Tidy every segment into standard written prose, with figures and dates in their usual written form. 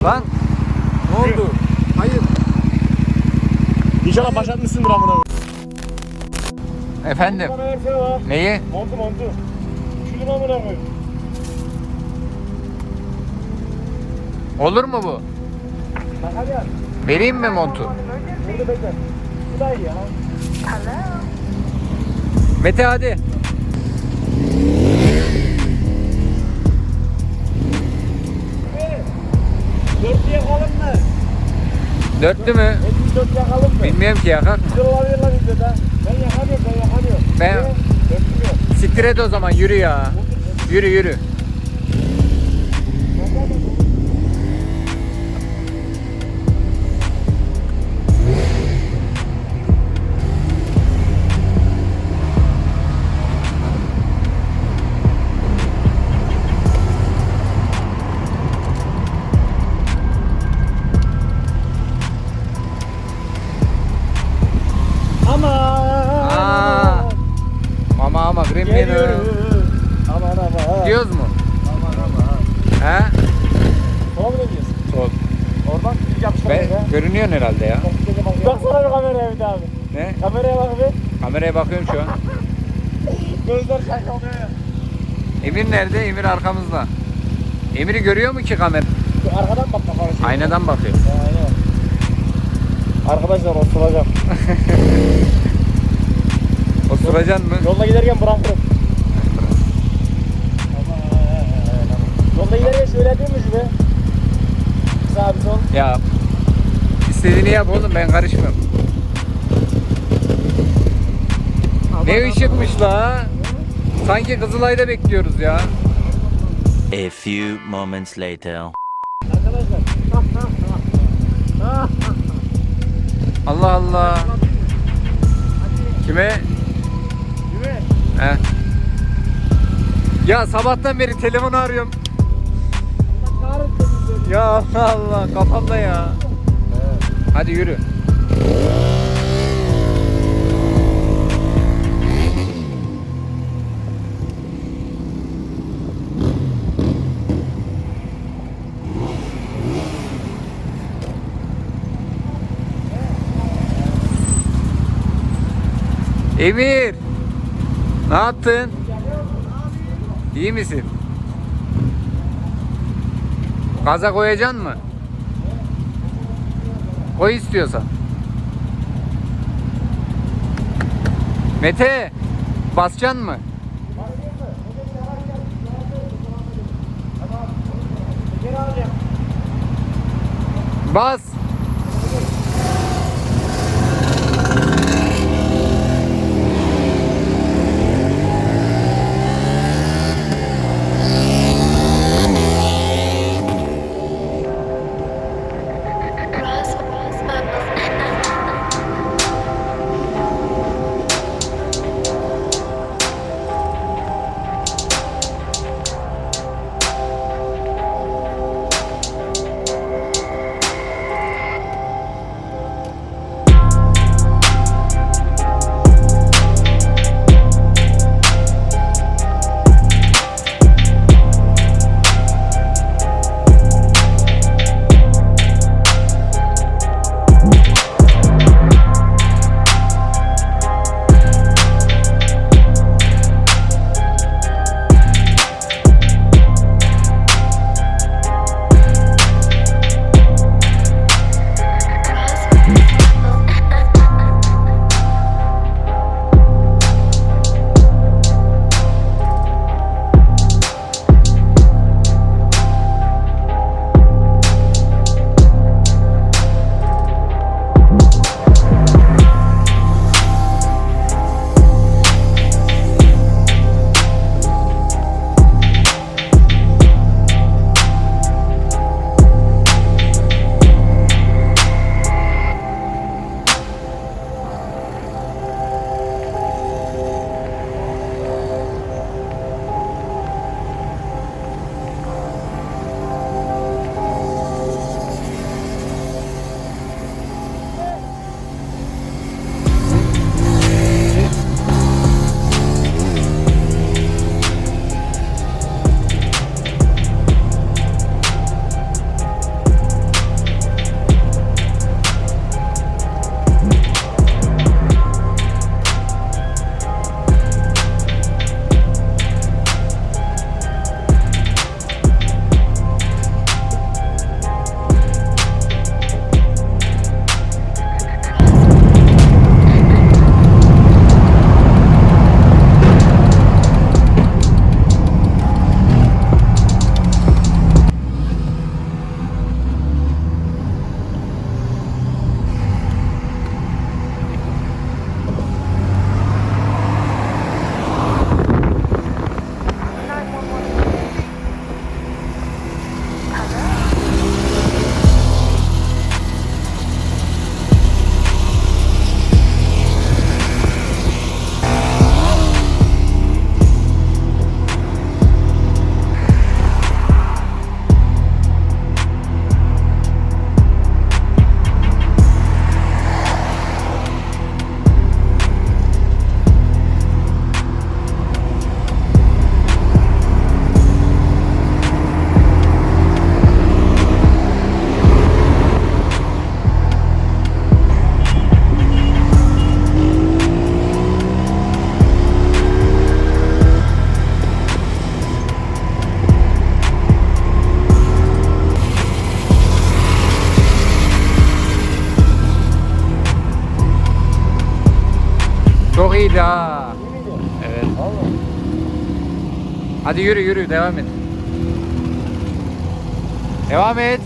Lan ne oldu? Hayır. İnşallah başlatmışsındır amına koyayım. Efendim. Bana versene la. Neyi? Montu. Üşüdüm amına koyayım. Olur mu bu? Bak hadi ya. Vereyim mi montu? Burada bekle. Bu da iyi ya. Mete hadi. Dörtlü yakalım mı? Dörtlü mü? 74 yakalım mı? Bilmiyorum ki yakar mı? Güzel olabilir lan bizde de. Ben yakamıyorum. Ben- Dörtlü yok. Siktir et o zaman yürü ya. Yürü. Ama Green Geliyorum. Aman. diyoruz mu? Aman. He? Sola mı dönüyoruz? Sol. Oradan yapıştır. Görünüyorsun herhalde ya. Baksana bir kameraya bir daha abi. Ne? Kameraya bak bir. Kameraya bakıyorum şu an. Gözler şaşalıyor ya. Emir nerede? Emir arkamızda. Emir'i görüyor mu ki kamera? Şu arkadan bak kafana şey. Aynadan bakıyor. Aynen. Arkadaşlar oturacağım. Osuracan mı? Yolda giderken bırakırım. Yolda giderken şöyle yapıyor musun be? Sağ bir sol. Ya istediğini yap oğlum, ben karışmıyorum. Ne ışıkmış la? Sanki Kızılay'da bekliyoruz ya. A few moments later. Arkadaşlar. Allah Allah. Kime? Yürü. He. Ya sabahtan beri telefonu arıyorum. Allah kahretsin bizi. Ya Allah Allah, kafamda ya. Hadi yürü. Emir, ne yaptın? İyi misin? Gaza koyacaksın mı? Koy istiyorsan. Mete, basacaksın mı? Bas. iyiydi ha. İyi miydi? Evet. Allah. Hadi yürü yürü devam et. Devam et.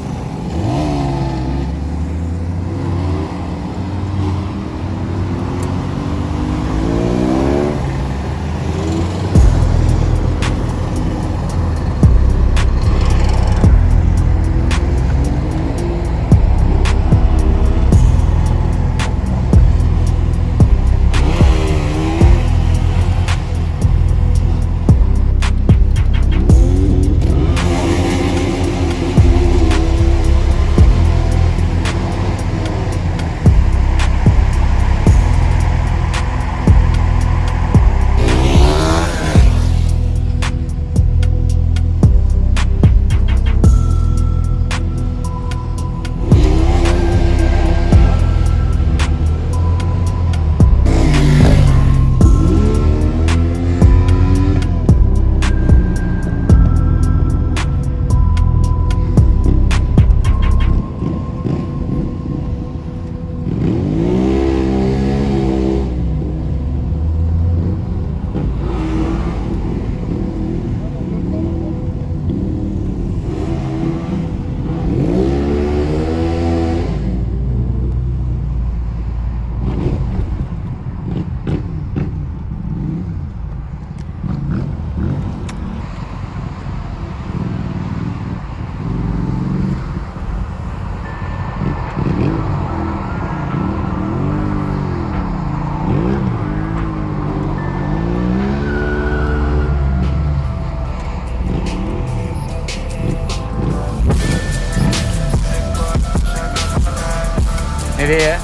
Nereye?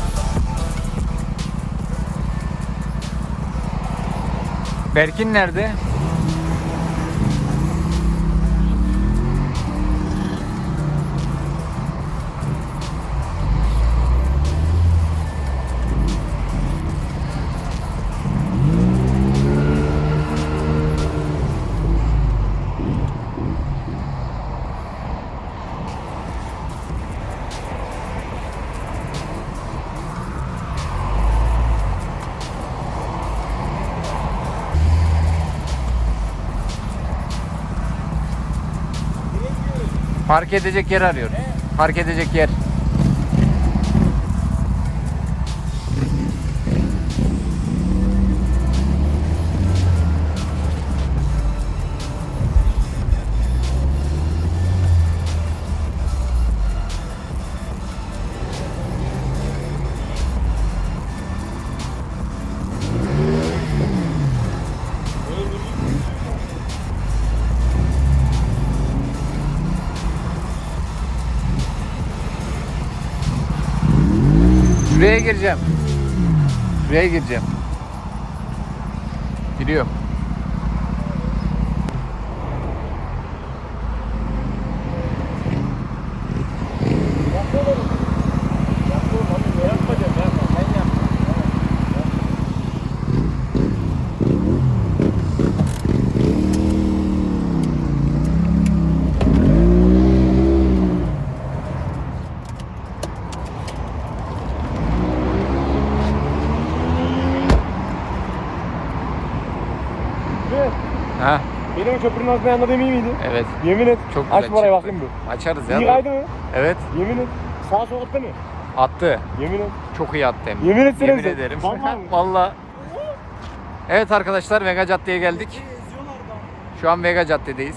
Berkin nerede? Park edecek yer arıyoruz. Park edecek yer. Şuraya gireceğim. Şuraya gireceğim. Giriyorum. Ha, Benim o köprünün altına anladığım iyi miydi? evet. Yemin et. Çok güzel Aç parayı çıktı. bakayım bir. Açarız ya. İyi kaydı mı? Evet. Yemin et. Sağa sola attı mı? Attı. Yemin et. Çok iyi attı hem de. Yemin etsene Yemin sen. ederim. Vallahi mi? Vallahi. Evet arkadaşlar, Vega Cadde'ye geldik. Şu an Vega Cadde'deyiz.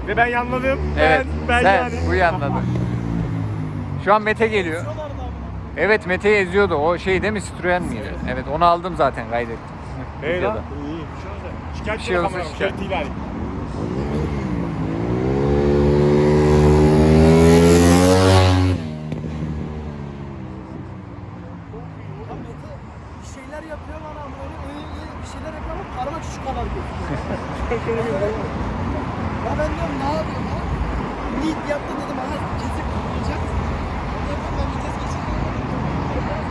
Ve ben yanladım. Evet. Ben sen yani. bu yanladın. Şu an Mete geliyor. Evet, Mete'yi eziyordu. O şey değil mi? Citroen miydi? Evet, onu aldım zaten, kaydettim. Hey Videoda. lan. İyi. Şikayet Bir şey olursa kamera. şikayet. Şikayet değil yani. Bir şeyler yapıyor lan ama bir şeyler yapıyor ama karma küçük kadar gözüküyor. Ya ben diyorum ne yapıyor lan? Lead yaptı dedim aha kesip tutmayacak. Ondan sonra ben vites geçirdim.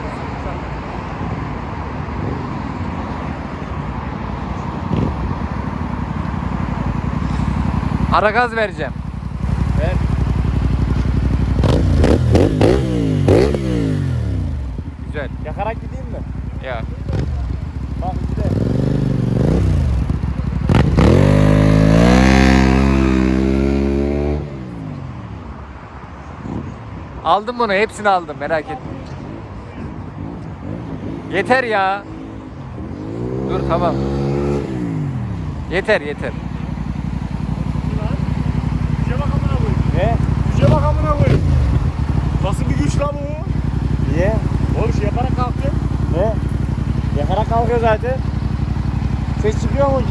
Ara gaz vereceğim. Evet. Güzel. Yakarak gideyim mi? Ya. Bak bir de. Aldım bunu, hepsini aldım, merak etme. Yeter ya. Dur tamam. Yeter yeter. Güce bak amına koyayım. Ne? Güce bak amına koyayım. Nasıl bir güç lan bu? Niye? Oğlum şey yaparak kalktı. Ne? Yakarak kalkıyor zaten. Ses çıkıyor mu ki?